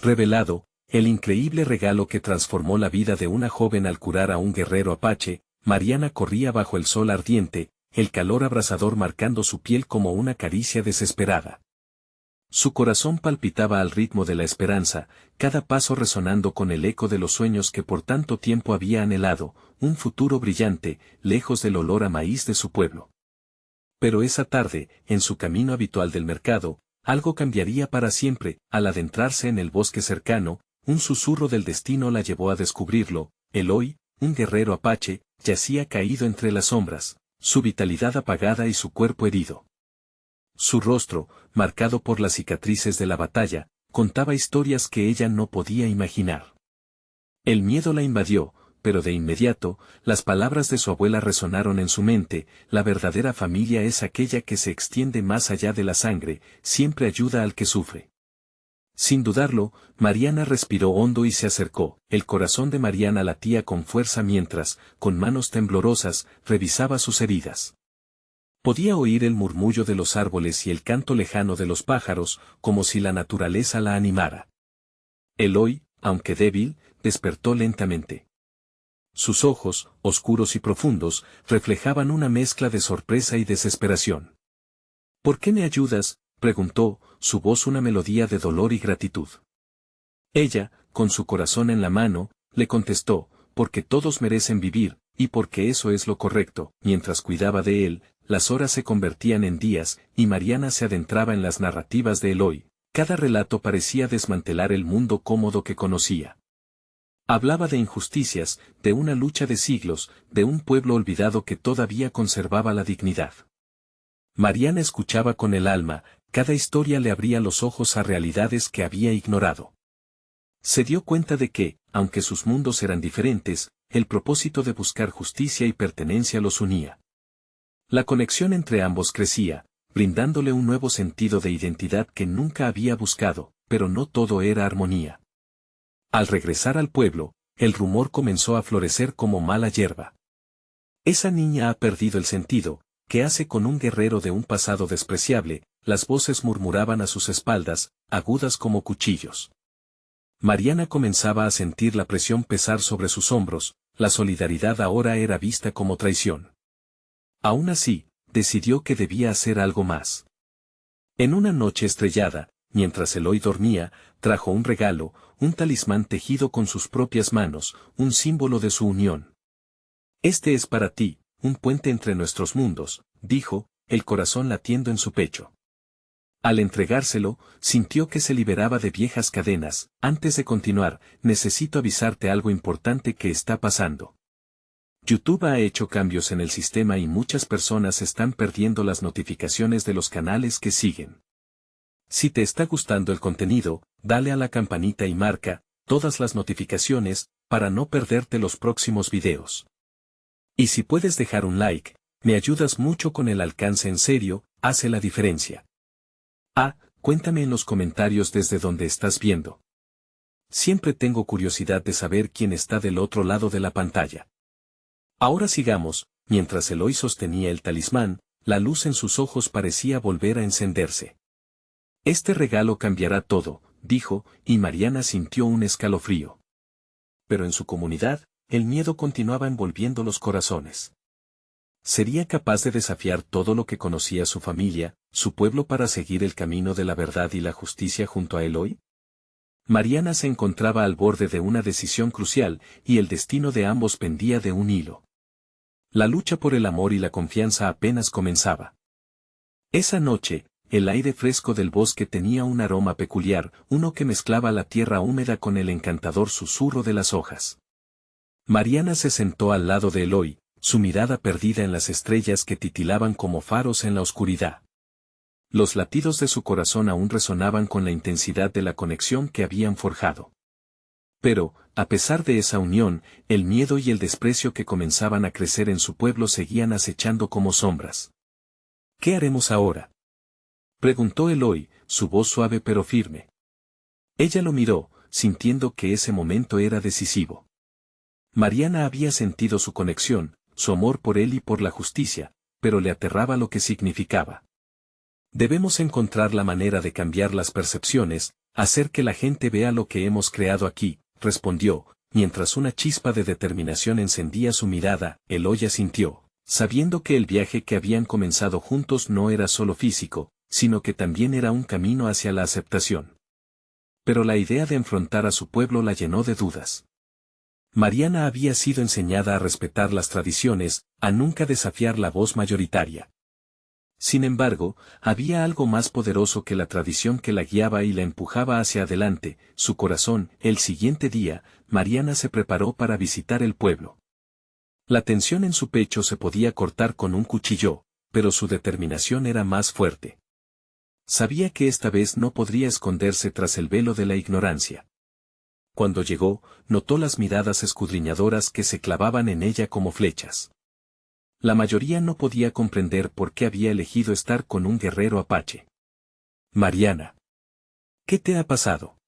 revelado, el increíble regalo que transformó la vida de una joven al curar a un guerrero apache. Mariana corría bajo el sol ardiente, el calor abrasador marcando su piel como una caricia desesperada. Su corazón palpitaba al ritmo de la esperanza, cada paso resonando con el eco de los sueños que por tanto tiempo había anhelado, un futuro brillante, lejos del olor a maíz de su pueblo. Pero esa tarde, en su camino habitual del mercado, algo cambiaría para siempre. Al adentrarse en el bosque cercano, un susurro del destino la llevó a descubrirlo. Eloy, un guerrero apache, yacía caído entre las sombras, su vitalidad apagada y su cuerpo herido. Su rostro, marcado por las cicatrices de la batalla, contaba historias que ella no podía imaginar. El miedo la invadió, pero de inmediato, las palabras de su abuela resonaron en su mente: la verdadera familia es aquella que se extiende más allá de la sangre, siempre ayuda al que sufre. Sin dudarlo, Mariana respiró hondo y se acercó. El corazón de Mariana latía con fuerza mientras, con manos temblorosas, revisaba sus heridas. Podía oír el murmullo de los árboles y el canto lejano de los pájaros, como si la naturaleza la animara. Eloy, aunque débil, despertó lentamente. Sus ojos, oscuros y profundos, reflejaban una mezcla de sorpresa y desesperación. ¿Por qué me ayudas?, preguntó, su voz una melodía de dolor y gratitud. Ella, con su corazón en la mano, le contestó: porque todos merecen vivir, y porque eso es lo correcto. Mientras cuidaba de él, las horas se convertían en días, y Mariana se adentraba en las narrativas de Eloy. Cada relato parecía desmantelar el mundo cómodo que conocía. Hablaba de injusticias, de una lucha de siglos, de un pueblo olvidado que todavía conservaba la dignidad. Mariana escuchaba con el alma, cada historia le abría los ojos a realidades que había ignorado. Se dio cuenta de que, aunque sus mundos eran diferentes, el propósito de buscar justicia y pertenencia los unía. La conexión entre ambos crecía, brindándole un nuevo sentido de identidad que nunca había buscado, pero no todo era armonía. Al regresar al pueblo, el rumor comenzó a florecer como mala hierba. Esa niña ha perdido el sentido. ¿Qué hace con un guerrero de un pasado despreciable? Las voces murmuraban a sus espaldas, agudas como cuchillos. Mariana comenzaba a sentir la presión pesar sobre sus hombros. La solidaridad ahora era vista como traición. Aún así, decidió que debía hacer algo más. En una noche estrellada, mientras Eloy dormía, trajo un regalo, un talismán tejido con sus propias manos, un símbolo de su unión. Este es para ti, un puente entre nuestros mundos, dijo, el corazón latiendo en su pecho. Al entregárselo, sintió que se liberaba de viejas cadenas. Antes de continuar, necesito avisarte algo importante que está pasando. YouTube ha hecho cambios en el sistema y muchas personas están perdiendo las notificaciones de los canales que siguen. Si te está gustando el contenido, dale a la campanita y marca todas las notificaciones para no perderte los próximos videos. Y si puedes dejar un like, me ayudas mucho con el alcance. En serio, hace la diferencia. Cuéntame en los comentarios desde donde estás viendo. Siempre tengo curiosidad de saber quién está del otro lado de la pantalla. Ahora sigamos. Mientras Eloy sostenía el talismán, la luz en sus ojos parecía volver a encenderse. Este regalo cambiará todo, dijo, y Mariana sintió un escalofrío. Pero en su comunidad, el miedo continuaba envolviendo los corazones. ¿Sería capaz de desafiar todo lo que conocía su familia, su pueblo, para seguir el camino de la verdad y la justicia junto a Eloy? Mariana se encontraba al borde de una decisión crucial, y el destino de ambos pendía de un hilo. La lucha por el amor y la confianza apenas comenzaba. Esa noche, el aire fresco del bosque tenía un aroma peculiar, uno que mezclaba la tierra húmeda con el encantador susurro de las hojas. Mariana se sentó al lado de Eloy, su mirada perdida en las estrellas que titilaban como faros en la oscuridad. Los latidos de su corazón aún resonaban con la intensidad de la conexión que habían forjado. Pero, a pesar de esa unión, el miedo y el desprecio que comenzaban a crecer en su pueblo seguían acechando como sombras. ¿Qué haremos ahora?, preguntó Eloy, su voz suave pero firme. Ella lo miró, sintiendo que ese momento era decisivo. Mariana había sentido su conexión, su amor por él y por la justicia, pero le aterraba lo que significaba. Debemos encontrar la manera de cambiar las percepciones, Hacer que la gente vea lo que hemos creado aquí, respondió, mientras una chispa de determinación encendía su mirada. Eloy asintió, sabiendo que el viaje que habían comenzado juntos no era solo físico, sino que también era un camino hacia la aceptación. Pero la idea de enfrentar a su pueblo la llenó de dudas. Mariana había sido enseñada a respetar las tradiciones, a nunca desafiar la voz mayoritaria. Sin embargo, había algo más poderoso que la tradición que la guiaba y la empujaba hacia adelante, su corazón. El siguiente día, Mariana se preparó para visitar el pueblo. La tensión en su pecho se podía cortar con un cuchillo, pero su determinación era más fuerte. Sabía que esta vez no podría esconderse tras el velo de la ignorancia. Cuando llegó, notó las miradas escudriñadoras que se clavaban en ella como flechas. La mayoría no podía comprender por qué había elegido estar con un guerrero apache. Mariana. ¿Qué te ha pasado?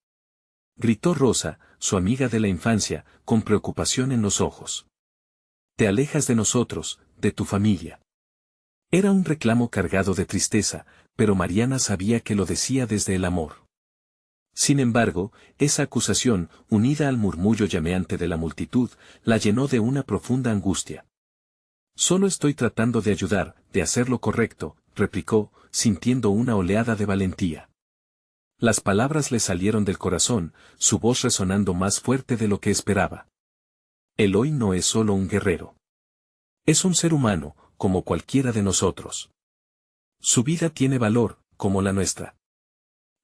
Gritó Rosa, su amiga de la infancia, con preocupación en los ojos. Te alejas de nosotros, de tu familia. Era un reclamo cargado de tristeza, pero Mariana sabía que lo decía desde el amor. Sin embargo, esa acusación, unida al murmullo llameante de la multitud, la llenó de una profunda angustia. Solo estoy tratando de ayudar, de hacer lo correcto, replicó, sintiendo una oleada de valentía. Las palabras le salieron del corazón, su voz resonando más fuerte de lo que esperaba. Eloy no es solo un guerrero. Es un ser humano, como cualquiera de nosotros. Su vida tiene valor, como la nuestra.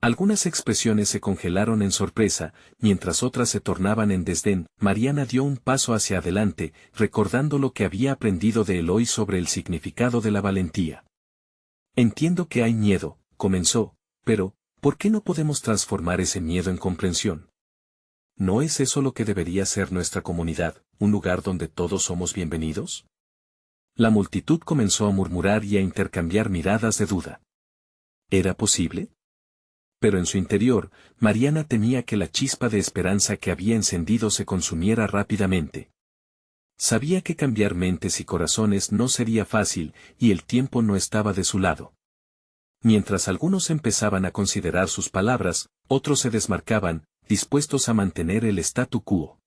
Algunas expresiones se congelaron en sorpresa, mientras otras se tornaban en desdén. Mariana dio un paso hacia adelante, recordando lo que había aprendido de Eloy sobre el significado de la valentía. Entiendo que hay miedo, comenzó, pero, ¿por qué no podemos transformar ese miedo en comprensión? ¿No es eso lo que debería ser nuestra comunidad, un lugar donde todos somos bienvenidos? La multitud comenzó a murmurar y a intercambiar miradas de duda. ¿Era posible? Pero en su interior, Mariana temía que la chispa de esperanza que había encendido se consumiera rápidamente. Sabía que cambiar mentes y corazones no sería fácil, y el tiempo no estaba de su lado. Mientras algunos empezaban a considerar sus palabras, otros se desmarcaban, dispuestos a mantener el statu quo.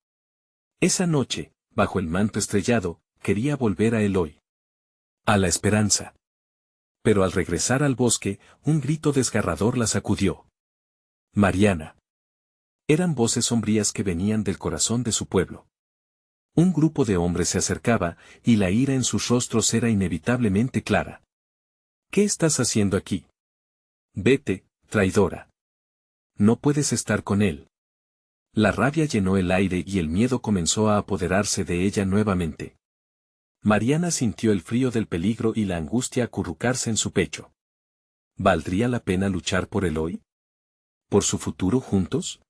Esa noche, bajo el manto estrellado, quería volver a Eloy. A la esperanza. Pero al regresar al bosque, un grito desgarrador la sacudió. Mariana. Eran voces sombrías que venían del corazón de su pueblo. Un grupo de hombres se acercaba, y la ira en sus rostros era inevitablemente clara. ¿Qué estás haciendo aquí? Vete, traidora. No puedes estar con él. La rabia llenó el aire y el miedo comenzó a apoderarse de ella nuevamente. Mariana sintió el frío del peligro y la angustia acurrucarse en su pecho. ¿Valdría la pena luchar por Eloy? ¿Por su futuro juntos?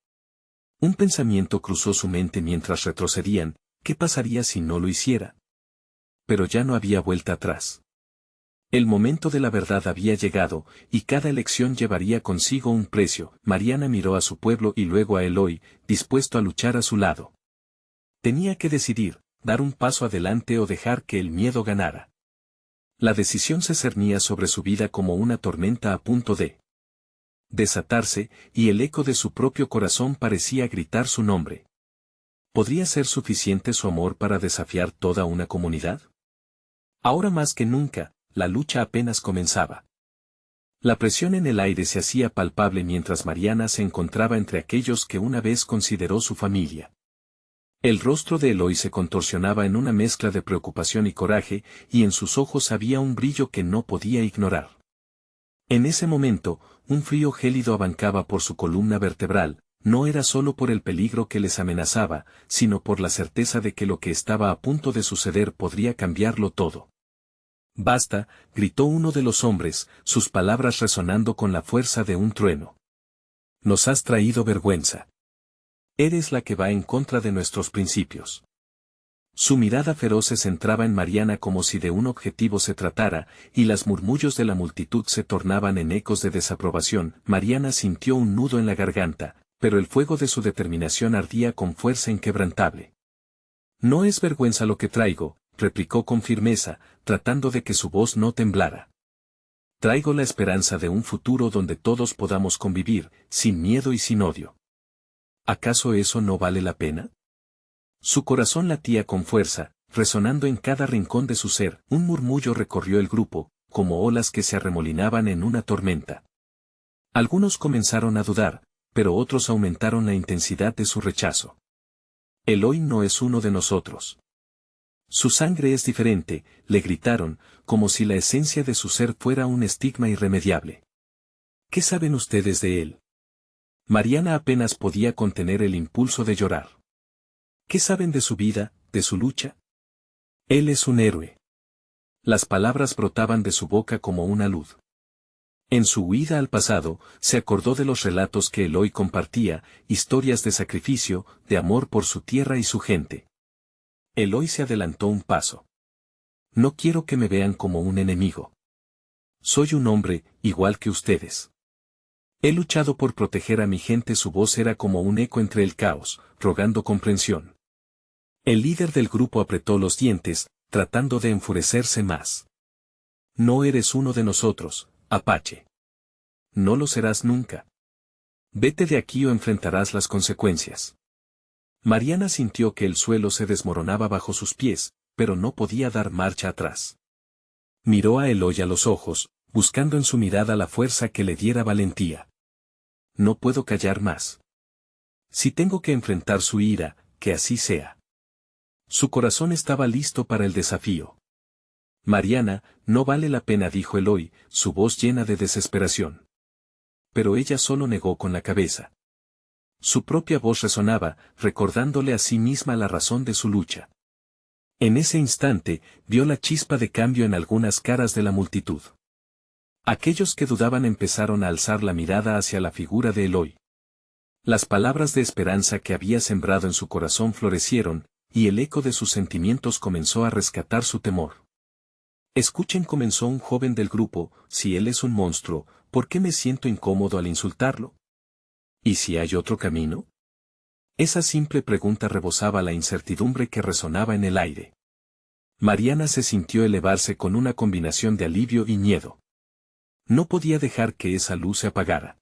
Un pensamiento cruzó su mente mientras retrocedían. ¿Qué pasaría si no lo hiciera? Pero ya no había vuelta atrás. El momento de la verdad había llegado, y cada elección llevaría consigo un precio. Mariana miró a su pueblo y luego a Eloy, dispuesto a luchar a su lado. Tenía que decidir, dar un paso adelante o dejar que el miedo ganara. La decisión se cernía sobre su vida como una tormenta a punto de desatarse, y el eco de su propio corazón parecía gritar su nombre. ¿Podría ser suficiente su amor para desafiar toda una comunidad? Ahora más que nunca, la lucha apenas comenzaba. La presión en el aire se hacía palpable mientras Mariana se encontraba entre aquellos que una vez consideró su familia. El rostro de Eloy se contorsionaba en una mezcla de preocupación y coraje, y en sus ojos había un brillo que no podía ignorar. En ese momento, un frío gélido abancaba por su columna vertebral. No era solo por el peligro que les amenazaba, sino por la certeza de que lo que estaba a punto de suceder podría cambiarlo todo. Basta, gritó uno de los hombres, sus palabras resonando con la fuerza de un trueno. Nos has traído vergüenza. Eres la que va en contra de nuestros principios. Su mirada feroz se centraba en Mariana como si de un objetivo se tratara, y los murmullos de la multitud se tornaban en ecos de desaprobación. Mariana sintió un nudo en la garganta, pero el fuego de su determinación ardía con fuerza inquebrantable. No es vergüenza lo que traigo, replicó con firmeza, tratando de que su voz no temblara. Traigo la esperanza de un futuro donde todos podamos convivir, sin miedo y sin odio. ¿Acaso eso no vale la pena? Su corazón latía con fuerza, resonando en cada rincón de su ser. Un murmullo recorrió el grupo, como olas que se arremolinaban en una tormenta. Algunos comenzaron a dudar, pero otros aumentaron la intensidad de su rechazo. Eloy no es uno de nosotros. Su sangre es diferente, le gritaron, como si la esencia de su ser fuera un estigma irremediable. ¿Qué saben ustedes de él? Mariana apenas podía contener el impulso de llorar. ¿Qué saben de su vida, de su lucha? Él es un héroe. Las palabras brotaban de su boca como una luz. En su huida al pasado, se acordó de los relatos que Eloy compartía, historias de sacrificio, de amor por su tierra y su gente. Eloy se adelantó un paso. No quiero que me vean como un enemigo. Soy un hombre, igual que ustedes. He luchado por proteger a mi gente. Su voz era como un eco entre el caos, rogando comprensión. El líder del grupo apretó los dientes, tratando de enfurecerse más. No eres uno de nosotros, Apache. No lo serás nunca. Vete de aquí o enfrentarás las consecuencias. Mariana sintió que el suelo se desmoronaba bajo sus pies, pero no podía dar marcha atrás. Miró a Eloy a los ojos, buscando en su mirada la fuerza que le diera valentía. No puedo callar más. Si tengo que enfrentar su ira, que así sea. Su corazón estaba listo para el desafío. Mariana, no vale la pena, dijo Eloy, su voz llena de desesperación. Pero ella solo negó con la cabeza. Su propia voz resonaba, recordándole a sí misma la razón de su lucha. En ese instante, vio la chispa de cambio en algunas caras de la multitud. Aquellos que dudaban empezaron a alzar la mirada hacia la figura de Eloy. Las palabras de esperanza que había sembrado en su corazón florecieron, y el eco de sus sentimientos comenzó a rescatar su temor. Escuchen, comenzó un joven del grupo, si él es un monstruo, ¿por qué me siento incómodo al insultarlo? ¿Y si hay otro camino? Esa simple pregunta rebosaba la incertidumbre que resonaba en el aire. Mariana se sintió elevarse con una combinación de alivio y miedo. No podía dejar que esa luz se apagara.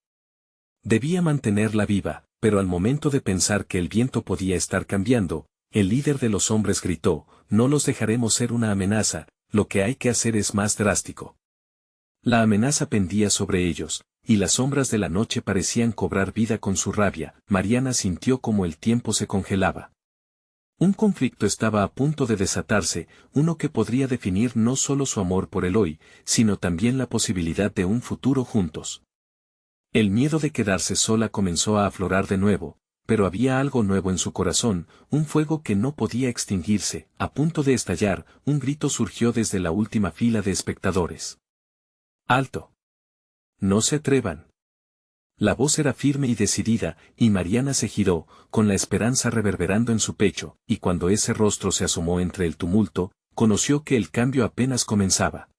Debía mantenerla viva, pero al momento de pensar que el viento podía estar cambiando, el líder de los hombres gritó, no los dejaremos ser una amenaza, lo que hay que hacer es más drástico. La amenaza pendía sobre ellos, y las sombras de la noche parecían cobrar vida con su rabia. Mariana sintió como el tiempo se congelaba. Un conflicto estaba a punto de desatarse, uno que podría definir no solo su amor por Eloy, sino también la posibilidad de un futuro juntos. El miedo de quedarse sola comenzó a aflorar de nuevo, pero había algo nuevo en su corazón, un fuego que no podía extinguirse. A punto de estallar, un grito surgió desde la última fila de espectadores. ¡Alto! No se atrevan. La voz era firme y decidida, y Mariana se giró, con la esperanza reverberando en su pecho, y cuando ese rostro se asomó entre el tumulto, conoció que el cambio apenas comenzaba.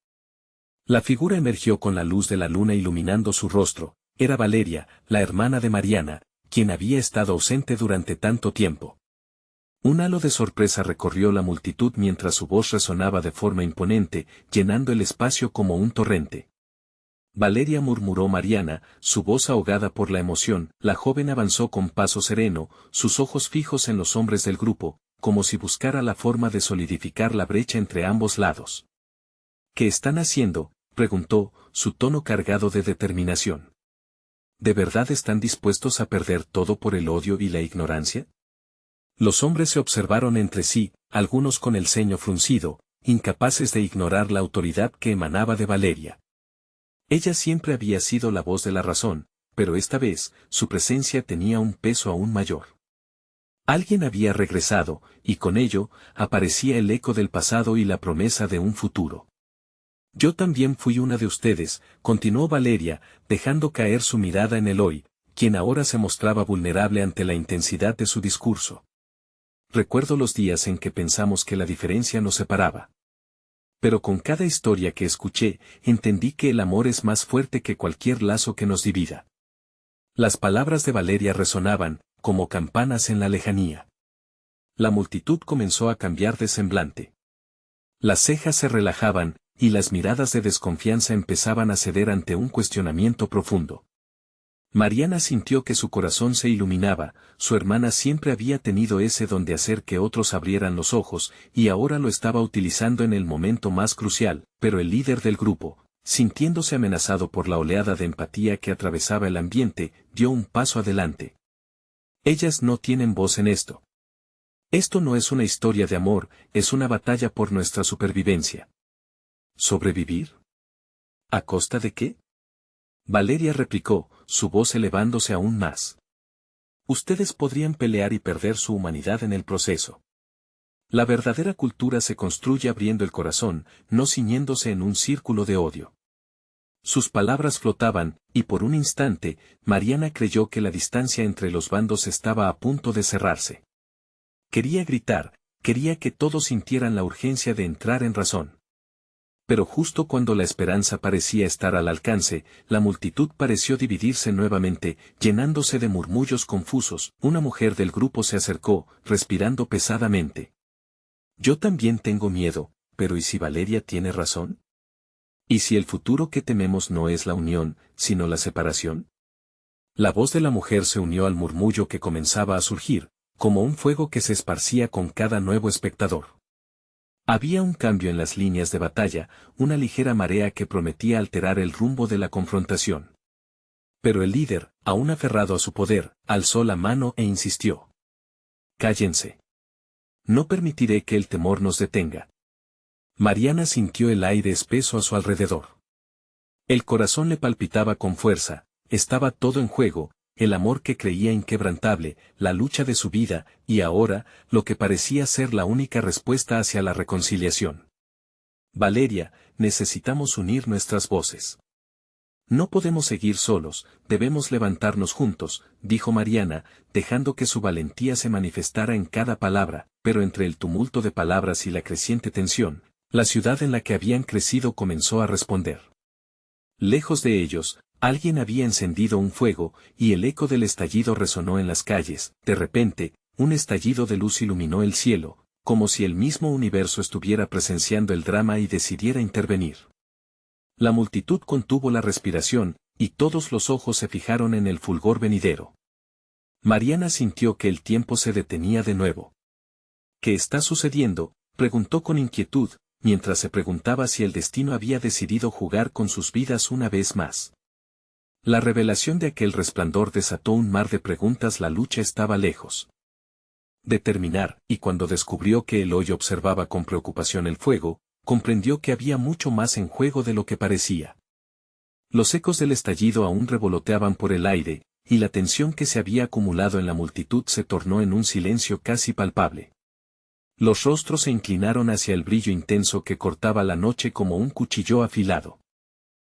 La figura emergió con la luz de la luna iluminando su rostro. Era Valeria, la hermana de Mariana, quien había estado ausente durante tanto tiempo. Un halo de sorpresa recorrió la multitud mientras su voz resonaba de forma imponente, llenando el espacio como un torrente. Valeria, murmuró Mariana, su voz ahogada por la emoción. La joven avanzó con paso sereno, sus ojos fijos en los hombres del grupo, como si buscara la forma de solidificar la brecha entre ambos lados. ¿Qué están haciendo?, preguntó, su tono cargado de determinación. ¿De verdad están dispuestos a perder todo por el odio y la ignorancia? Los hombres se observaron entre sí, algunos con el ceño fruncido, incapaces de ignorar la autoridad que emanaba de Valeria. Ella siempre había sido la voz de la razón, pero esta vez, su presencia tenía un peso aún mayor. Alguien había regresado, y con ello, aparecía el eco del pasado y la promesa de un futuro. Yo también fui una de ustedes, continuó Valeria, dejando caer su mirada en Eloy, quien ahora se mostraba vulnerable ante la intensidad de su discurso. Recuerdo los días en que pensamos que la diferencia nos separaba. Pero con cada historia que escuché, entendí que el amor es más fuerte que cualquier lazo que nos divida. Las palabras de Valeria resonaban, como campanas en la lejanía. La multitud comenzó a cambiar de semblante. Las cejas se relajaban, y las miradas de desconfianza empezaban a ceder ante un cuestionamiento profundo. Mariana sintió que su corazón se iluminaba, su hermana siempre había tenido ese don de hacer que otros abrieran los ojos, y ahora lo estaba utilizando en el momento más crucial, pero el líder del grupo, sintiéndose amenazado por la oleada de empatía que atravesaba el ambiente, dio un paso adelante. Ellas no tienen voz en esto. Esto no es una historia de amor, es una batalla por nuestra supervivencia. ¿Sobrevivir? ¿A costa de qué? Valeria replicó, su voz elevándose aún más. Ustedes podrían pelear y perder su humanidad en el proceso. La verdadera cultura se construye abriendo el corazón, no ciñéndose en un círculo de odio. Sus palabras flotaban, y por un instante, Mariana creyó que la distancia entre los bandos estaba a punto de cerrarse. Quería gritar, quería que todos sintieran la urgencia de entrar en razón. Pero justo cuando la esperanza parecía estar al alcance, la multitud pareció dividirse nuevamente, llenándose de murmullos confusos. Una mujer del grupo se acercó, respirando pesadamente. Yo también tengo miedo, pero ¿y si Valeria tiene razón? ¿Y si el futuro que tememos no es la unión, sino la separación? La voz de la mujer se unió al murmullo que comenzaba a surgir, como un fuego que se esparcía con cada nuevo espectador. Había un cambio en las líneas de batalla, una ligera marea que prometía alterar el rumbo de la confrontación. Pero el líder, aún aferrado a su poder, alzó la mano e insistió. Cállense. No permitiré que el temor nos detenga. Mariana sintió el aire espeso a su alrededor. El corazón le palpitaba con fuerza, estaba todo en juego, el amor que creía inquebrantable, la lucha de su vida, y ahora, lo que parecía ser la única respuesta hacia la reconciliación. Valeria, necesitamos unir nuestras voces. No podemos seguir solos, debemos levantarnos juntos, dijo Mariana, dejando que su valentía se manifestara en cada palabra, pero entre el tumulto de palabras y la creciente tensión, la ciudad en la que habían crecido comenzó a responder. Lejos de ellos, alguien había encendido un fuego, y el eco del estallido resonó en las calles. De repente, un estallido de luz iluminó el cielo, como si el mismo universo estuviera presenciando el drama y decidiera intervenir. La multitud contuvo la respiración, y todos los ojos se fijaron en el fulgor venidero. Mariana sintió que el tiempo se detenía de nuevo. ¿Qué está sucediendo?, preguntó con inquietud, mientras se preguntaba si el destino había decidido jugar con sus vidas una vez más. La revelación de aquel resplandor desató un mar de preguntas. La lucha estaba lejos de terminar, y cuando descubrió que Eloy observaba con preocupación el fuego, comprendió que había mucho más en juego de lo que parecía. Los ecos del estallido aún revoloteaban por el aire, y la tensión que se había acumulado en la multitud se tornó en un silencio casi palpable. Los rostros se inclinaron hacia el brillo intenso que cortaba la noche como un cuchillo afilado.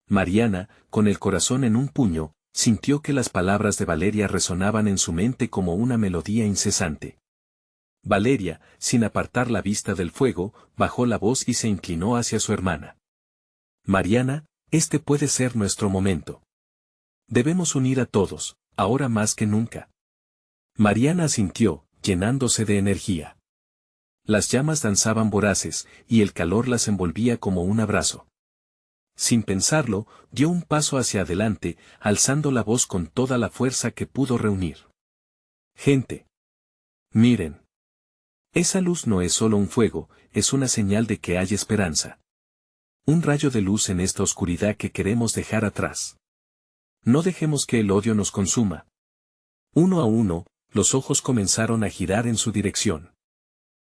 Mariana, con el corazón en un puño, sintió que las palabras de Valeria resonaban en su mente como una melodía incesante. Valeria, sin apartar la vista del fuego, bajó la voz y se inclinó hacia su hermana. Mariana, este puede ser nuestro momento. Debemos unir a todos, ahora más que nunca. Mariana asintió, llenándose de energía. Las llamas danzaban voraces, y el calor las envolvía como un abrazo. Sin pensarlo, dio un paso hacia adelante, alzando la voz con toda la fuerza que pudo reunir. Gente. Miren. Esa luz no es solo un fuego, es una señal de que hay esperanza. Un rayo de luz en esta oscuridad que queremos dejar atrás. No dejemos que el odio nos consuma. Uno a uno, los ojos comenzaron a girar en su dirección.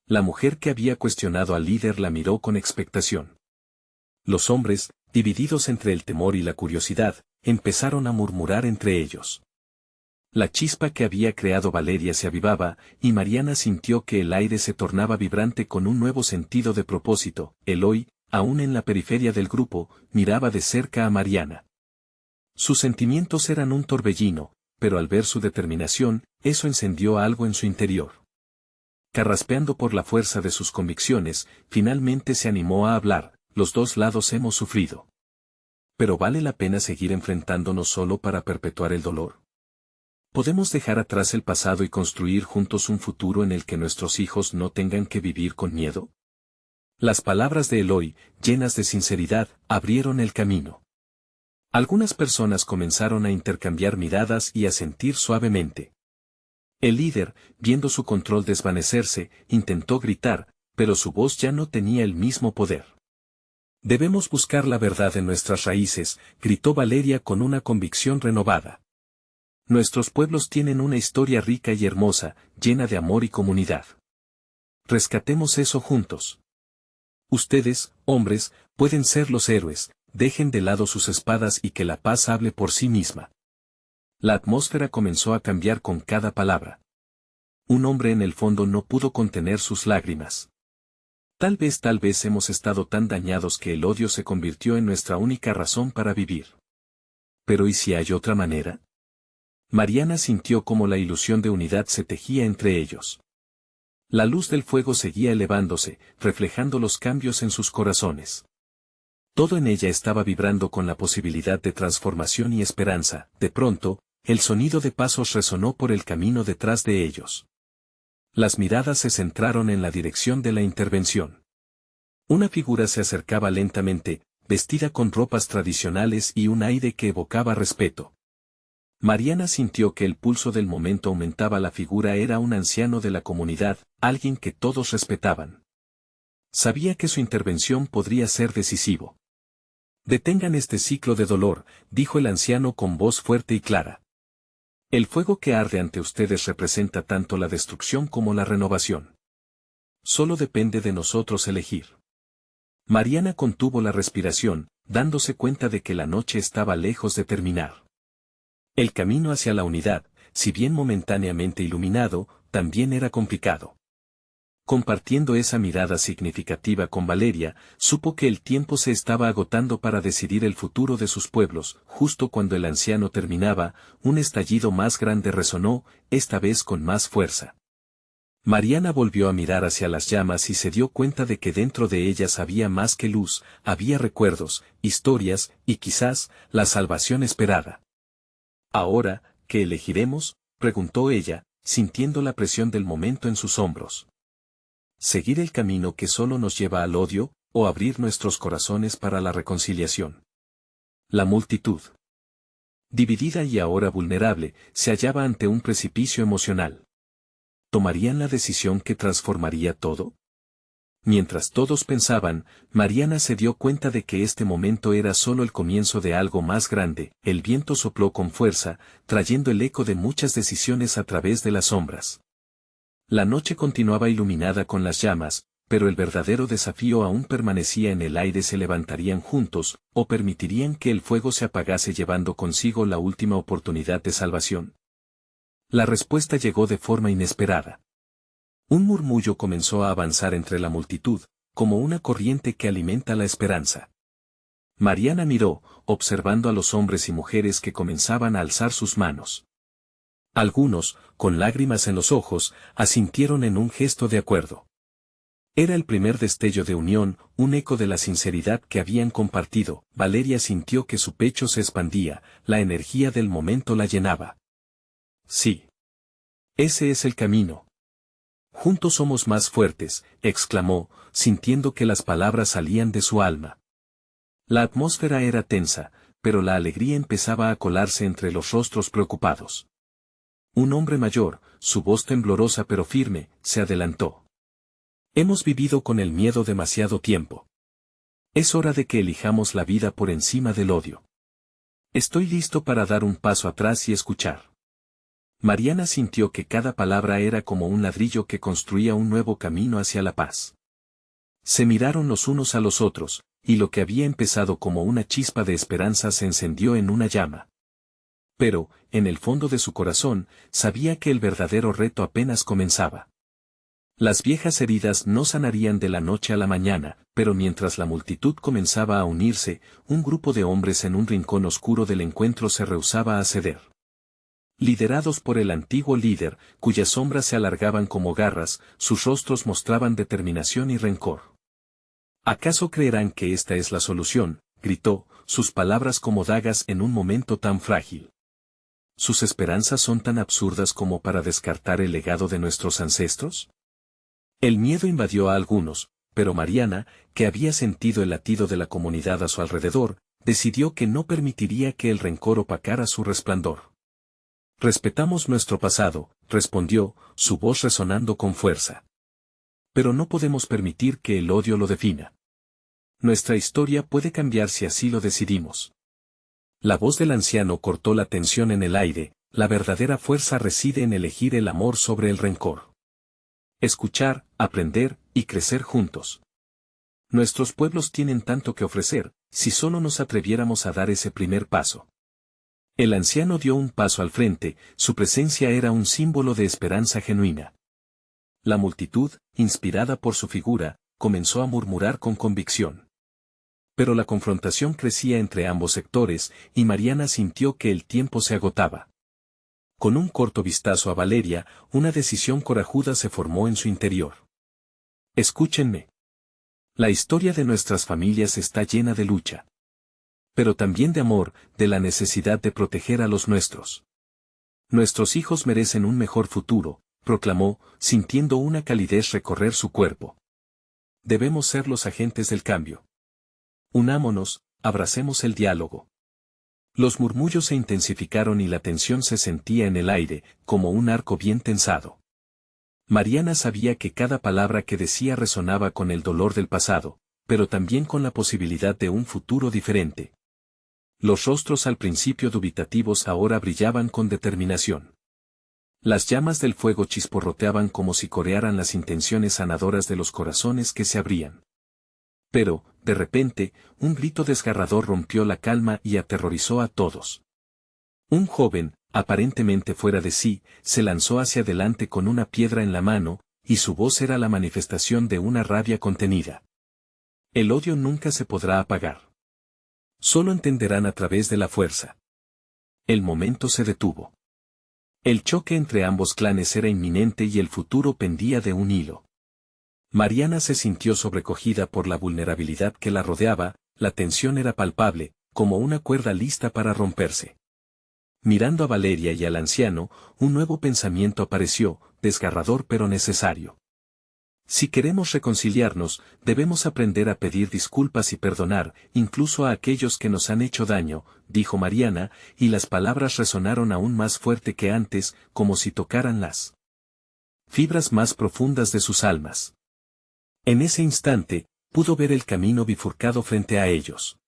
La mujer que había cuestionado al líder la miró con expectación. Los hombres, divididos entre el temor y la curiosidad, empezaron a murmurar entre ellos. La chispa que había creado Valeria se avivaba, y Mariana sintió que el aire se tornaba vibrante con un nuevo sentido de propósito. Eloy, aún en la periferia del grupo, miraba de cerca a Mariana. Sus sentimientos eran un torbellino, pero al ver su determinación, eso encendió algo en su interior. Carraspeando por la fuerza de sus convicciones, finalmente se animó a hablar. Los dos lados hemos sufrido. ¿Pero vale la pena seguir enfrentándonos solo para perpetuar el dolor? ¿Podemos dejar atrás el pasado y construir juntos un futuro en el que nuestros hijos no tengan que vivir con miedo? Las palabras de Eloy, llenas de sinceridad, abrieron el camino. Algunas personas comenzaron a intercambiar miradas y a sentir suavemente. El líder, viendo su control desvanecerse, intentó gritar, pero su voz ya no tenía el mismo poder. Debemos buscar la verdad en nuestras raíces, gritó Valeria con una convicción renovada. Nuestros pueblos tienen una historia rica y hermosa, llena de amor y comunidad. Rescatemos eso juntos. Ustedes, hombres, pueden ser los héroes, dejen de lado sus espadas y que la paz hable por sí misma. La atmósfera comenzó a cambiar con cada palabra. Un hombre en el fondo no pudo contener sus lágrimas. Tal vez hemos estado tan dañados que el odio se convirtió en nuestra única razón para vivir. Pero ¿y si hay otra manera? Mariana sintió como la ilusión de unidad se tejía entre ellos. La luz del fuego seguía elevándose, reflejando los cambios en sus corazones. Todo en ella estaba vibrando con la posibilidad de transformación y esperanza. De pronto, el sonido de pasos resonó por el camino detrás de ellos. Las miradas se centraron en la dirección de la intervención. Una figura se acercaba lentamente, vestida con ropas tradicionales y un aire que evocaba respeto. Mariana sintió que el pulso del momento aumentaba. La figura era un anciano de la comunidad, alguien que todos respetaban. Sabía que su intervención podría ser decisivo. Detengan este ciclo de dolor, dijo el anciano con voz fuerte y clara. El fuego que arde ante ustedes representa tanto la destrucción como la renovación. Solo depende de nosotros elegir. Mariana contuvo la respiración, dándose cuenta de que la noche estaba lejos de terminar. El camino hacia la unidad, si bien momentáneamente iluminado, también era complicado. Compartiendo esa mirada significativa con Valeria, supo que el tiempo se estaba agotando para decidir el futuro de sus pueblos. Justo cuando el anciano terminaba, un estallido más grande resonó, esta vez con más fuerza. Mariana volvió a mirar hacia las llamas y se dio cuenta de que dentro de ellas había más que luz, había recuerdos, historias, y quizás, la salvación esperada. «¿Ahora, qué elegiremos?», preguntó ella, sintiendo la presión del momento en sus hombros. ¿Seguir el camino que solo nos lleva al odio, o abrir nuestros corazones para la reconciliación? La multitud, dividida y ahora vulnerable, se hallaba ante un precipicio emocional. ¿Tomarían la decisión que transformaría todo? Mientras todos pensaban, Mariana se dio cuenta de que este momento era solo el comienzo de algo más grande. El viento sopló con fuerza, trayendo el eco de muchas decisiones a través de las sombras. La noche continuaba iluminada con las llamas, pero el verdadero desafío aún permanecía en el aire. ¿Se levantarían juntos, o permitirían que el fuego se apagase llevando consigo la última oportunidad de salvación? La respuesta llegó de forma inesperada. Un murmullo comenzó a avanzar entre la multitud, como una corriente que alimenta la esperanza. Mariana miró, observando a los hombres y mujeres que comenzaban a alzar sus manos. Algunos, con lágrimas en los ojos, asintieron en un gesto de acuerdo. Era el primer destello de unión, un eco de la sinceridad que habían compartido. Valeria sintió que su pecho se expandía, la energía del momento la llenaba. Sí. Ese es el camino. Juntos somos más fuertes, exclamó, sintiendo que las palabras salían de su alma. La atmósfera era tensa, pero la alegría empezaba a colarse entre los rostros preocupados. Un hombre mayor, su voz temblorosa pero firme, se adelantó. Hemos vivido con el miedo demasiado tiempo. Es hora de que elijamos la vida por encima del odio. Estoy listo para dar un paso atrás y escuchar. Mariana sintió que cada palabra era como un ladrillo que construía un nuevo camino hacia la paz. Se miraron los unos a los otros, y lo que había empezado como una chispa de esperanza se encendió en una llama. Pero, en el fondo de su corazón, sabía que el verdadero reto apenas comenzaba. Las viejas heridas no sanarían de la noche a la mañana, pero mientras la multitud comenzaba a unirse, un grupo de hombres en un rincón oscuro del encuentro se rehusaba a ceder. Liderados por el antiguo líder, cuyas sombras se alargaban como garras, sus rostros mostraban determinación y rencor. ¿Acaso creerán que esta es la solución?, gritó, sus palabras como dagas en un momento tan frágil. ¿Sus esperanzas son tan absurdas como para descartar el legado de nuestros ancestros? El miedo invadió a algunos, pero Mariana, que había sentido el latido de la comunidad a su alrededor, decidió que no permitiría que el rencor opacara su resplandor. Respetamos nuestro pasado, respondió, su voz resonando con fuerza. Pero no podemos permitir que el odio lo defina. Nuestra historia puede cambiar si así lo decidimos. La voz del anciano cortó la tensión en el aire, la verdadera fuerza reside en elegir el amor sobre el rencor. Escuchar, aprender, y crecer juntos. Nuestros pueblos tienen tanto que ofrecer, si solo nos atreviéramos a dar ese primer paso. El anciano dio un paso al frente, su presencia era un símbolo de esperanza genuina. La multitud, inspirada por su figura, comenzó a murmurar con convicción. Pero la confrontación crecía entre ambos sectores, y Mariana sintió que el tiempo se agotaba. Con un corto vistazo a Valeria, una decisión corajuda se formó en su interior. Escúchenme. La historia de nuestras familias está llena de lucha. Pero también de amor, de la necesidad de proteger a los nuestros. Nuestros hijos merecen un mejor futuro, proclamó, sintiendo una calidez recorrer su cuerpo. Debemos ser los agentes del cambio. Unámonos, abracemos el diálogo. Los murmullos se intensificaron y la tensión se sentía en el aire, como un arco bien tensado. Mariana sabía que cada palabra que decía resonaba con el dolor del pasado, pero también con la posibilidad de un futuro diferente. Los rostros al principio dubitativos ahora brillaban con determinación. Las llamas del fuego chisporroteaban como si corearan las intenciones sanadoras de los corazones que se abrían. Pero, de repente, un grito desgarrador rompió la calma y aterrorizó a todos. Un joven, aparentemente fuera de sí, se lanzó hacia adelante con una piedra en la mano, y su voz era la manifestación de una rabia contenida. El odio nunca se podrá apagar. Solo entenderán a través de la fuerza. El momento se detuvo. El choque entre ambos clanes era inminente y el futuro pendía de un hilo. Mariana se sintió sobrecogida por la vulnerabilidad que la rodeaba, la tensión era palpable, como una cuerda lista para romperse. Mirando a Valeria y al anciano, un nuevo pensamiento apareció, desgarrador pero necesario. Si queremos reconciliarnos, debemos aprender a pedir disculpas y perdonar, incluso a aquellos que nos han hecho daño, dijo Mariana, y las palabras resonaron aún más fuerte que antes, como si tocaran las fibras más profundas de sus almas. En ese instante, pudo ver el camino bifurcado frente a ellos.